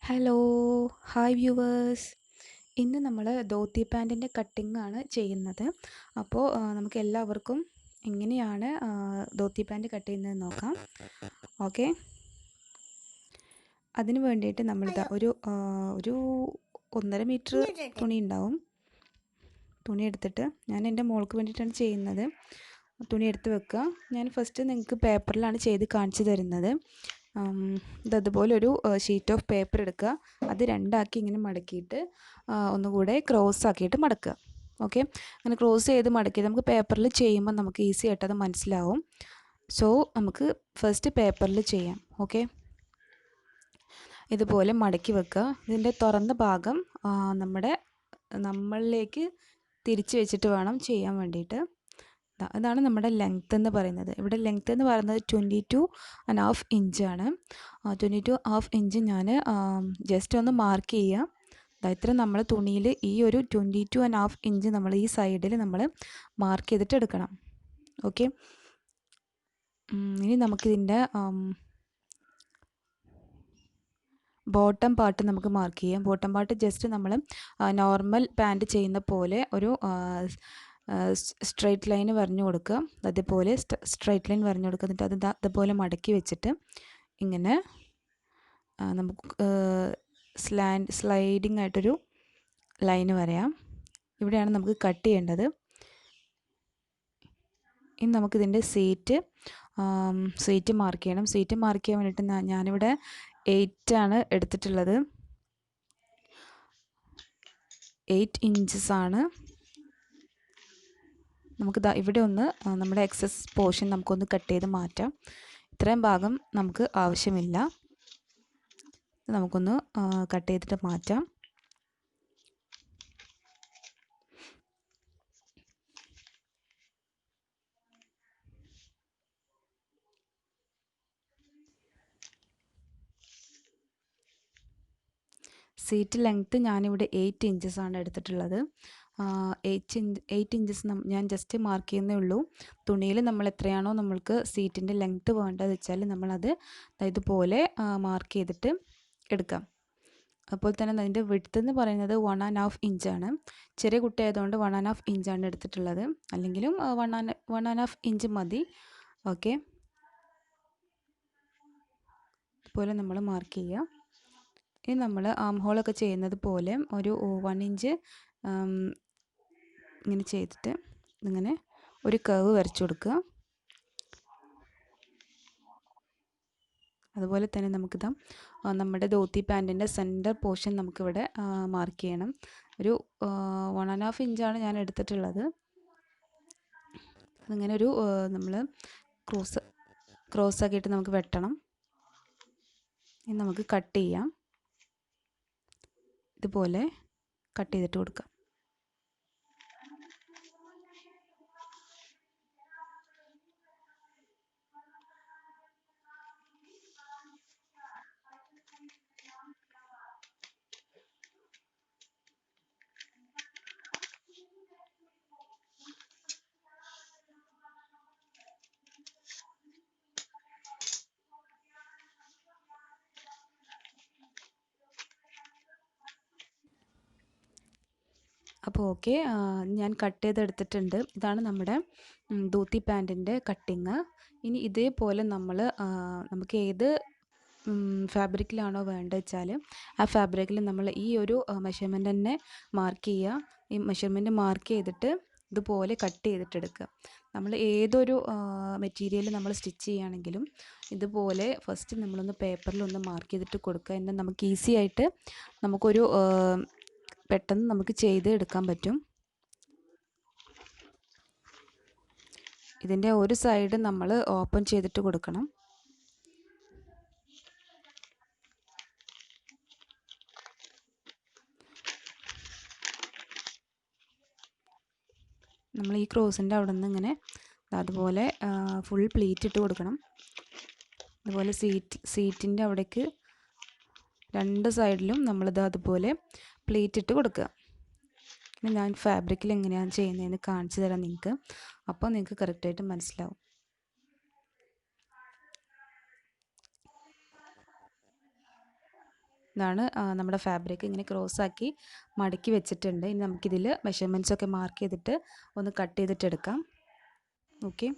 Hello, hi viewers. ഇന്ന് നമ്മൾ dhoti പാൻറ്റിൻ്റെ cutting ആണ് ചെയ്യുന്നത്. അപ്പോൾ നമുക്ക് എല്ലാവർക്കും എങ്ങനെയാണ് ധോത്തി പാൻറ്റ് കട്ട് ചെയ്യുന്നതെന്ന് നോക്കാം. ഓക്കെ, അതിന് വേണ്ടിയിട്ട് നമ്മളിതാ ഒരു 1.5 മീറ്റർ തുണി ഉണ്ടാവും. തുണി എടുത്തിട്ട് ഞാൻ എൻ്റെ മോൾക്ക് വേണ്ടിയിട്ടാണ് ചെയ്യുന്നത്. തുണി എടുത്ത് വെക്കുക. ഞാൻ ഫസ്റ്റ് നിങ്ങൾക്ക് പേപ്പറിലാണ് ചെയ്ത് കാണിച്ചു തരുന്നത്. ഇതതുപോലെ ഒരു ഷീറ്റ് ഓഫ് പേപ്പർ എടുക്കുക. അത് രണ്ടാക്കി ഇങ്ങനെ മടക്കിയിട്ട് ഒന്നുകൂടെ ക്രോസ് ആക്കിയിട്ട് മടക്കുക. ഓക്കെ, അങ്ങനെ ക്രോസ് ചെയ്ത് മടക്കി നമുക്ക് പേപ്പറിൽ ചെയ്യുമ്പോൾ നമുക്ക് ഈസി ആയിട്ട് അത് മനസ്സിലാവും. സോ നമുക്ക് ഫസ്റ്റ് പേപ്പറിൽ ചെയ്യാം. ഓക്കെ, ഇതുപോലെ മടക്കി വെക്കുക. ഇതിൻ്റെ തുറന്ന ഭാഗം നമ്മളിലേക്ക് തിരിച്ച് വെച്ചിട്ട് വേണം ചെയ്യാൻ വേണ്ടിയിട്ട്. ഇതാണ് നമ്മുടെ ലെങ്ത്ത് എന്ന് പറയുന്നത്. ഇവിടെ ലെങ്ത്ത് എന്ന് പറയുന്നത് 22.5 ഇഞ്ചാണ്. 22.5 ഇഞ്ച് ഞാൻ ജസ്റ്റ് ഒന്ന് മാർക്ക് ചെയ്യുക. ഇത്ര നമ്മൾ തുണിയിൽ ഈ ഒരു 22.5 ഇഞ്ച് നമ്മൾ ഈ സൈഡിൽ നമ്മൾ മാർക്ക് ചെയ്തിട്ട് എടുക്കണം. ഓക്കെ, ഇനി നമുക്കിതിൻ്റെ ബോട്ടം പാർട്ട് നമുക്ക് മാർക്ക് ചെയ്യാം. ബോട്ടം പാർട്ട് ജസ്റ്റ് നമ്മൾ നോർമൽ പാൻറ്റ് ചെയ്യുന്ന പോലെ ഒരു സ്ട്രെയിറ്റ് ലൈൻ വരഞ്ഞു കൊടുക്കുക. അതുപോലെ സ്ട്രെയിറ്റ് ലൈൻ വരഞ്ഞു കൊടുക്കുക. എന്നിട്ട് അത് അതുപോലെ മടക്കി വെച്ചിട്ട് ഇങ്ങനെ നമുക്ക് സ്ലൈഡിങ് ആയിട്ടൊരു ലൈന് വരയാം. ഇവിടെയാണ് നമുക്ക് കട്ട് ചെയ്യേണ്ടത്. ഇനി നമുക്കിതിൻ്റെ സീറ്റ് മാർക്ക് ചെയ്യണം. സീറ്റ് മാർക്ക് ചെയ്യാൻ വേണ്ടിയിട്ട് ഞാനിവിടെ 8 ആണ് എടുത്തിട്ടുള്ളത്. 8 ഇഞ്ചസ് ആണ്. നമുക്ക് ഇവിടെ ഒന്ന് നമ്മുടെ എക്സസ് പോർഷൻ നമുക്കൊന്ന് കട്ട് ചെയ്ത് മാറ്റാം. ഇത്രയും ഭാഗം നമുക്ക് ആവശ്യമില്ല. നമുക്കൊന്ന് കട്ട് ചെയ്തിട്ട് മാറ്റാം. സീറ്റ് ലെങ്ത്ത് ഞാനിവിടെ 8 ഇഞ്ചസ് ആണ് എടുത്തിട്ടുള്ളത്. 8 ഇഞ്ചസ് ഞാൻ ജസ്റ്റ് മാർക്ക് ചെയ്യുന്നേ ഉള്ളൂ. തുണിയിൽ നമ്മൾ എത്രയാണോ നമ്മൾക്ക് സീറ്റിൻ്റെ ലെങ്ത്ത് വേണ്ടത് വെച്ചാൽ നമ്മളത് ഇതുപോലെ മാർക്ക് ചെയ്തിട്ട് എടുക്കാം. അതുപോലെ തന്നെ അതിൻ്റെ വിഡ്ത്ത് എന്ന് പറയുന്നത് 1.5 ഇഞ്ചാണ്. ചെറിയ കുട്ടിയായതുകൊണ്ട് 1.5 ഇഞ്ചാണ് എടുത്തിട്ടുള്ളത്. അല്ലെങ്കിലും 1.5 ഇഞ്ച് മതി. ഓക്കെ, അതുപോലെ നമ്മൾ മാർക്ക് ചെയ്യുക. ഇനി നമ്മൾ ആം ഹോളൊക്കെ ചെയ്യുന്നത് പോലെ ഒരു 1 ഇഞ്ച് ഇങ്ങനെ ചെയ്തിട്ട് ഇങ്ങനെ ഒരു കർവ് വരച്ചു കൊടുക്കുക. അതുപോലെ തന്നെ നമുക്കിതാ നമ്മുടെ ധോത്തി പാൻറ്റിൻ്റെ സെൻറ്റർ പോർഷൻ നമുക്കിവിടെ മാർക്ക് ചെയ്യണം. ഒരു 1.5 ഇഞ്ചാണ് ഞാൻ എടുത്തിട്ടുള്ളത്. അങ്ങനെ ഒരു നമ്മൾ ക്രോസ് ആക്കിയിട്ട് നമുക്ക് വെട്ടണം. ഇനി നമുക്ക് കട്ട് ചെയ്യാം. ഇതുപോലെ കട്ട് ചെയ്തിട്ട് കൊടുക്കാം. അപ്പോൾ ഓക്കെ, ഞാൻ കട്ട് ചെയ്തെടുത്തിട്ടുണ്ട്. ഇതാണ് നമ്മുടെ ധോത്തി പാൻറ്റിൻ്റെ കട്ടിങ്. ഇനി ഇതേപോലെ നമുക്ക് ഏത് ഫാബ്രിക്കിലാണോ വേണ്ടത് വെച്ചാൽ ആ ഫാബ്രിക്കിൽ നമ്മൾ ഈ ഒരു മെഷർമെൻറ്റ് തന്നെ മാർക്ക് ചെയ്യുക. ഈ മെഷർമെൻറ്റ് മാർക്ക് ചെയ്തിട്ട് ഇതുപോലെ കട്ട് ചെയ്തിട്ടെടുക്കുക. നമ്മൾ ഏതൊരു മെറ്റീരിയൽ നമ്മൾ സ്റ്റിച്ച് ചെയ്യുകയാണെങ്കിലും ഇതുപോലെ ഫസ്റ്റ് നമ്മളൊന്ന് പേപ്പറിലൊന്ന് മാർക്ക് ചെയ്തിട്ട് കൊടുക്കുക. എന്നാൽ നമുക്ക് ഈസി ആയിട്ട് നമുക്കൊരു പെട്ടെന്ന് നമുക്ക് ചെയ്ത് എടുക്കാൻ പറ്റും. ഇതിൻ്റെ ഒരു സൈഡ് നമ്മൾ ഓപ്പൺ ചെയ്തിട്ട് കൊടുക്കണം. നമ്മൾ ഈ ക്രോസിൻ്റെ അവിടെ നിന്ന് ഇങ്ങനെ അതുപോലെ ഫുൾ പ്ലീറ്റ് ഇട്ട് കൊടുക്കണം. അതുപോലെ സീറ്റിൻ്റെ അവിടേക്ക് രണ്ട് സൈഡിലും നമ്മളിത് അതുപോലെ പ്ലീറ്റ് ഇട്ട് കൊടുക്കുക. പിന്നെ ഞാൻ ഫാബ്രിക്കിൽ എങ്ങനെയാണ് ചെയ്യുന്നതെന്ന് കാണിച്ചു തരാം നിങ്ങൾക്ക്. അപ്പോൾ നിങ്ങൾക്ക് കറക്റ്റായിട്ട് മനസ്സിലാവും. ഇതാണ് നമ്മുടെ ഫാബ്രിക്. ഇങ്ങനെ ക്രോസാക്കി മടക്കി വെച്ചിട്ടുണ്ട്. ഇനി നമുക്കിതിൽ മെഷർമെൻറ്റ്സൊക്കെ മാർക്ക് ചെയ്തിട്ട് ഒന്ന് കട്ട് ചെയ്തിട്ടെടുക്കാം. ഓക്കെ.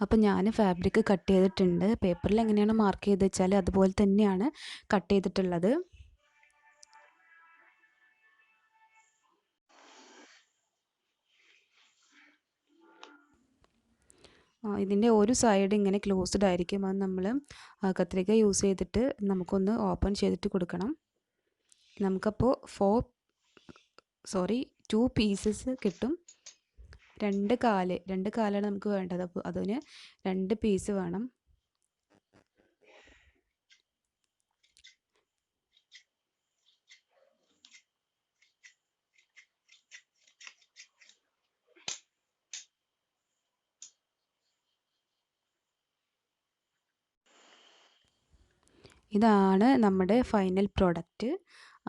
അപ്പോൾ ഞാൻ ഫാബ്രിക് കട്ട് ചെയ്തിട്ടുണ്ട്. പേപ്പറിൽ എങ്ങനെയാണ് മാർക്ക് ചെയ്ത് വെച്ചാൽ അതുപോലെ തന്നെയാണ് കട്ട് ചെയ്തിട്ടുള്ളത്. ഇതിൻ്റെ ഒരു സൈഡ് ഇങ്ങനെ ക്ലോസ്ഡ് ആയിരിക്കും. അത് നമ്മൾ കത്രിക യൂസ് ചെയ്തിട്ട് നമുക്കൊന്ന് ഓപ്പൺ ചെയ്തിട്ട് കൊടുക്കണം. നമുക്കപ്പോൾ 2 പീസസ് കിട്ടും. 2 കാലാണ് നമുക്ക് വേണ്ടത്. അപ്പോൾ അതിന് 2 പീസ് വേണം. ഇതാണ് നമ്മുടെ ഫൈനൽ പ്രോഡക്റ്റ്.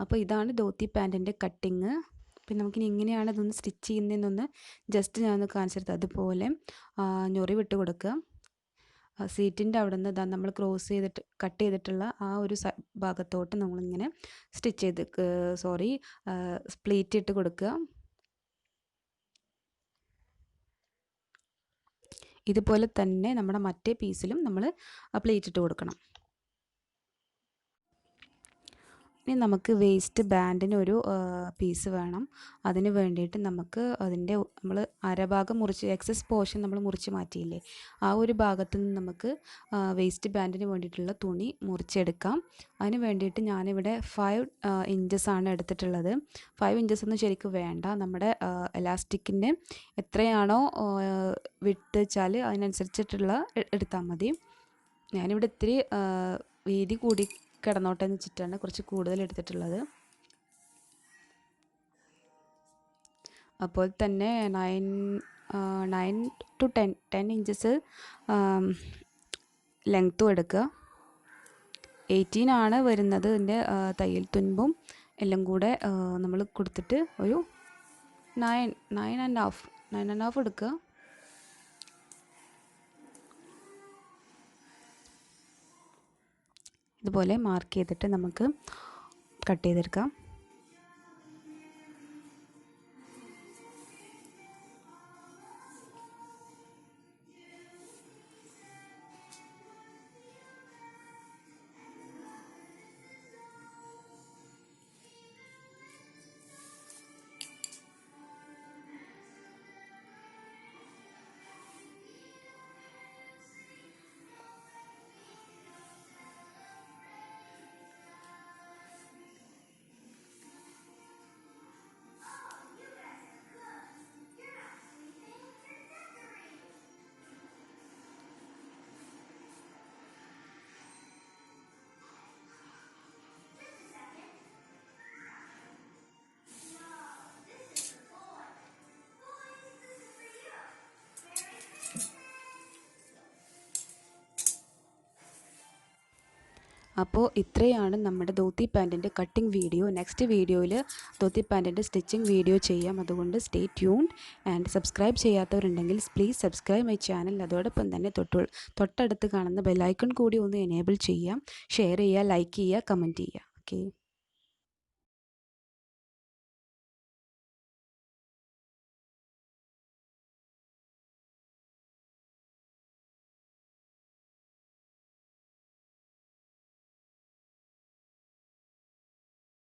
അപ്പോൾ ഇതാണ് ധോത്തി പാൻറ്റിൻ്റെ കട്ടിങ്. പിന്നെ നമുക്കിനി എങ്ങനെയാണ് ഇതൊന്ന് സ്റ്റിച്ച് ചെയ്യുന്നതെന്നൊന്ന് ജസ്റ്റ് ഞാനൊന്ന് കാണിച്ചെടുത്ത്. അതുപോലെ ഞൊറി വിട്ട് കൊടുക്കുക. സീറ്റിൻ്റെ അവിടെ നിന്ന് നമ്മൾ ക്രോസ് ചെയ്തിട്ട് കട്ട് ചെയ്തിട്ടുള്ള ആ ഒരു ഭാഗത്തോട്ട് നമ്മളിങ്ങനെ പ്ലീറ്റ് ഇട്ട് കൊടുക്കുക. ഇതുപോലെ തന്നെ നമ്മുടെ മറ്റേ പീസിലും നമ്മൾ പ്ലീറ്റ് ഇട്ട് കൊടുക്കണം. ഇനി നമുക്ക് വേസ്റ്റ് ബാൻഡിന് ഒരു പീസ് വേണം. അതിന് വേണ്ടിയിട്ട് നമുക്ക് നമ്മൾ അരഭാഗം എക്സസ് പോർഷൻ നമ്മൾ മുറിച്ച് മാറ്റിയില്ലേ, ആ ഒരു ഭാഗത്ത് നിന്ന് നമുക്ക് വേസ്റ്റ് ബാൻഡിന് വേണ്ടിയിട്ടുള്ള തുണി മുറിച്ചെടുക്കാം. അതിന് വേണ്ടിയിട്ട് ഞാനിവിടെ 5 ഇഞ്ചസാണ് എടുത്തിട്ടുള്ളത്. 5 ഇഞ്ചസ് ഒന്നും ശരിക്കും വേണ്ട. നമ്മുടെ എലാസ്റ്റിക്കിൻ്റെ എത്രയാണോ വിട്ട് വെച്ചാൽ അതിനനുസരിച്ചിട്ടുള്ള എടുത്താൽ മതി. ഞാനിവിടെ ഇത്തിരി വീതി കൂടി കിടന്നോട്ടെ എന്ന് വെച്ചിട്ടാണ് കുറച്ച് കൂടുതൽ എടുത്തിട്ടുള്ളത്. അപ്പോൾ തന്നെ 9 to 10 ഇഞ്ചസ് ലെങ്ത്തും എടുക്കുക. 18 ആണ് വരുന്നത്. ഇതിൻ്റെ തയ്യൽ തുൻപും എല്ലാം കൂടെ നമ്മൾ കൊടുത്തിട്ട് ഒരു 9.5 എടുക്കുക. ഇതുപോലെ മാർക്ക് ചെയ്തിട്ട് നമുക്ക് കട്ട് ചെയ്തെടുക്കാം. അപ്പോൾ ഇത്രയാണ് നമ്മുടെ ധോത്തി പാൻറ്റിൻ്റെ കട്ടിംഗ് വീഡിയോ. നെക്സ്റ്റ് വീഡിയോയിൽ ധോത്തി പാൻറ്റിൻ്റെ സ്റ്റിച്ചിങ് വീഡിയോ ചെയ്യാം. അതുകൊണ്ട് സ്റ്റേ ട്യൂൺഡ് ആൻഡ് സബ്സ്ക്രൈബ് ചെയ്യാത്തവരുണ്ടെങ്കിൽ പ്ലീസ് സബ്സ്ക്രൈബ് മൈ ചാനൽ. അതോടൊപ്പം തന്നെ തൊട്ടടുത്ത് കാണുന്ന ബെല്ലൈക്കൺ കൂടി ഒന്ന് എനേബിൾ ചെയ്യാം. ഷെയർ ചെയ്യുക, ലൈക്ക് ചെയ്യുക, കമൻറ്റ് ചെയ്യുക. ഓക്കെ.